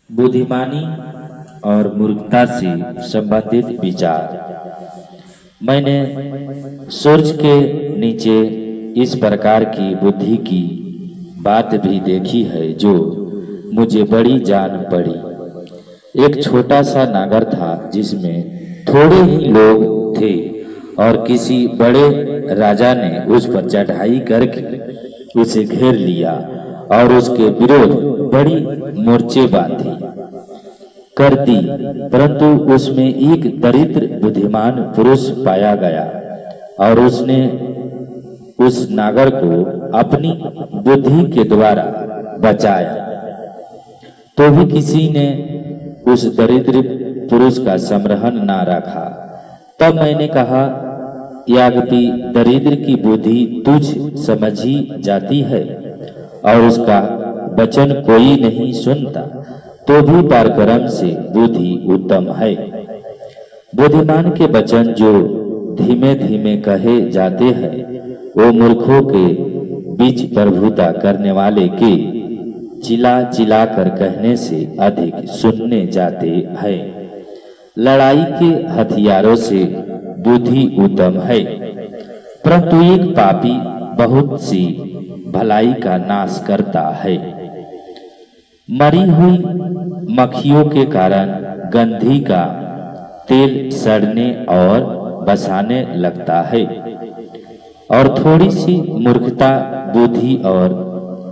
बुद्धिमानी और मूर्खता से संबंधित विचार। मैंने सूरज के नीचे इस प्रकार की बुद्धि की बात भी देखी है जो मुझे बड़ी जान पड़ी। एक छोटा सा नगर था जिसमें थोड़े ही लोग थे और किसी बड़े राजा ने उस पर चढ़ाई करके उसे घेर लिया और उसके विरोध बड़ी मोर्चे बांधी कर दी, परंतु उसमें एक दरिद्र बुद्धिमान पुरुष पाया गया और उसने उस नागर को अपनी बुद्धि के द्वारा बचाया। तो भी किसी ने उस दरिद्र पुरुष का संग्रहण ना रखा। तब मैंने कहा, याज्ञी दरिद्र की बुद्धि तुझ समझी जाती है और उसका वचन कोई नहीं सुनता, तो भी पराक्रम से बुद्धि उत्तम है। बुद्धिमान के वचन जो धीमे धीमे कहे जाते हैं वो मूर्खों के बीच प्रभुता करने वाले के चिल्ला चिल्ला कर कहने से अधिक सुनने जाते हैं। लड़ाई के हथियारों से बुद्धि उत्तम है, परंतु एक पापी बहुत सी भलाई का नाश करता है। मरी हुई मक्खियों के कारण गंधी का तेल सड़ने और बसाने लगता है और थोड़ी सी मूर्खता बुद्धि और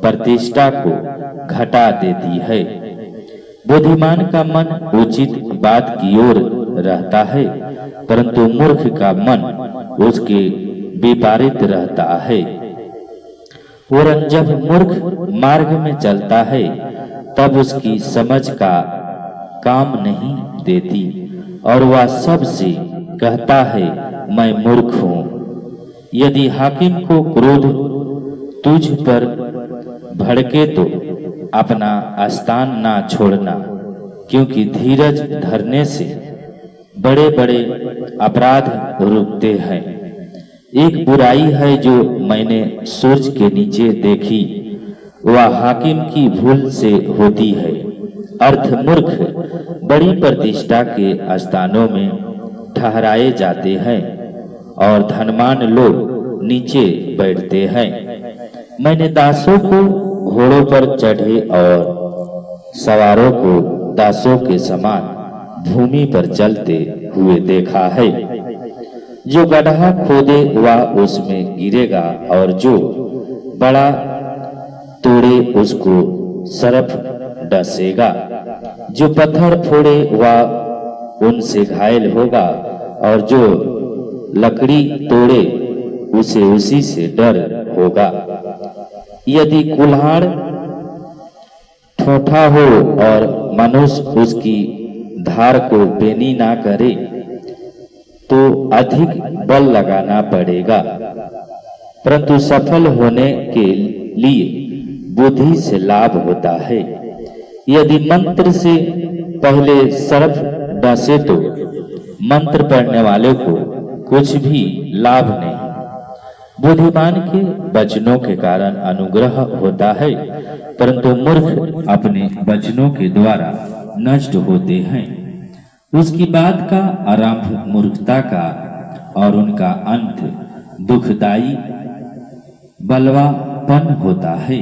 प्रतिष्ठा को घटा देती है। बुद्धिमान का मन उचित बात की ओर रहता है, परंतु मूर्ख का मन उसके विपरीत रहता है। और जब मूर्ख मार्ग में चलता है तब उसकी समझ का काम नहीं देती और वह सबसे कहता है, मैं मूर्ख हूँ। यदि हाकिम को क्रोध तुझ पर भड़के तो अपना स्थान ना छोड़ना, क्योंकि धीरज धरने से बड़े बड़े अपराध रुकते हैं। एक बुराई है जो मैंने सूरज के नीचे देखी, वह हाकिम की भूल से होती है। अर्थ मूर्ख बड़ी प्रतिष्ठा के स्थानों में ठहराए जाते हैं और धनवान लोग नीचे बैठते हैं। मैंने दासों को घोड़ों पर चढ़े और सवारों को दासों के समान भूमि पर चलते हुए देखा है। जो गड्ढा खोदे वह उसमें गिरेगा और जो बड़ा तोड़े उसको सर्प डसेगा। जो पत्थर फोड़े वह उनसे घायल होगा और जो लकड़ी तोड़े उसे उसी से डर होगा। यदि कुल्हाड़ ठोठा हो और मनुष्य उसकी धार को बेनी ना करे तो अधिक बल लगाना पड़ेगा, परंतु सफल होने के लिए बुद्धि से लाभ होता है। यदि मंत्र से पहले सर्प डसे तो मंत्र पढ़ने वाले को कुछ भी लाभ नहीं। बुद्धिमान के वचनों के कारण अनुग्रह होता है, परंतु मूर्ख अपने वचनों के द्वारा नष्ट होते हैं। उसकी बात का आरंभ मूर्खता का और उनका अंत दुखदाई बलवापन होता है।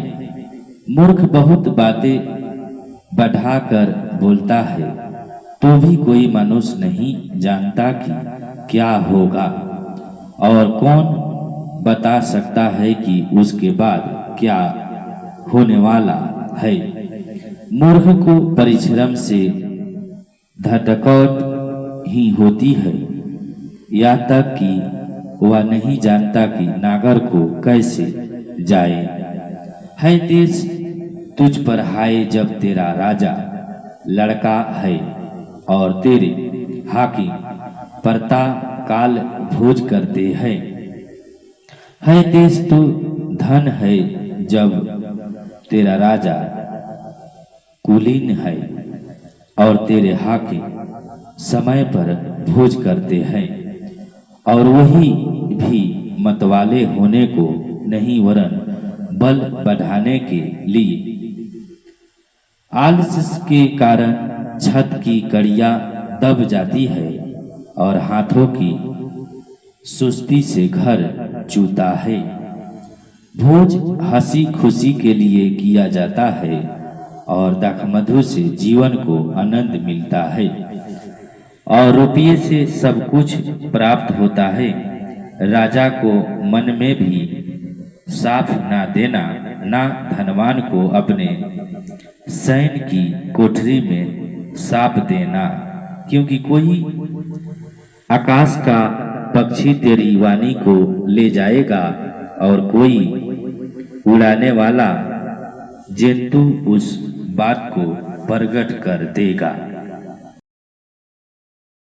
मूर्ख बहुत बातें बढ़ाकर बोलता है, तो भी कोई मनुष्य नहीं जानता कि क्या होगा और कौन बता सकता है कि उसके बाद क्या होने वाला है। मूर्ख को परिश्रम से धटकट ही होती है, यहाँ तक कि वह नहीं जानता कि नागर को कैसे जाए। है देश तुझ पर हाय जब तेरा राजा लड़का है और तेरे हाकिम परता काल भोज करते हैं। है देश तू धन है जब तेरा राजा कुलीन है और तेरे हाकिम समय पर भोज करते हैं, और वही भी मतवाले होने को नहीं वरन बल बढ़ाने के लिए। आलस के कारण छत की कड़ियां दब जाती है और हाथों की सुस्ती से घर चूता है। भोज हंसी खुशी के लिए किया जाता है और दाखमधु से जीवन को आनंद मिलता है और रुपये से सब कुछ प्राप्त होता है। राजा को मन में भी साफ ना देना, ना धनवान को अपने सैन की कोठरी में साप देना, क्योंकि कोई आकाश का पक्षी तेरी वाणी को ले जाएगा और कोई उड़ाने वाला जंतु उस बात को प्रकट कर देगा।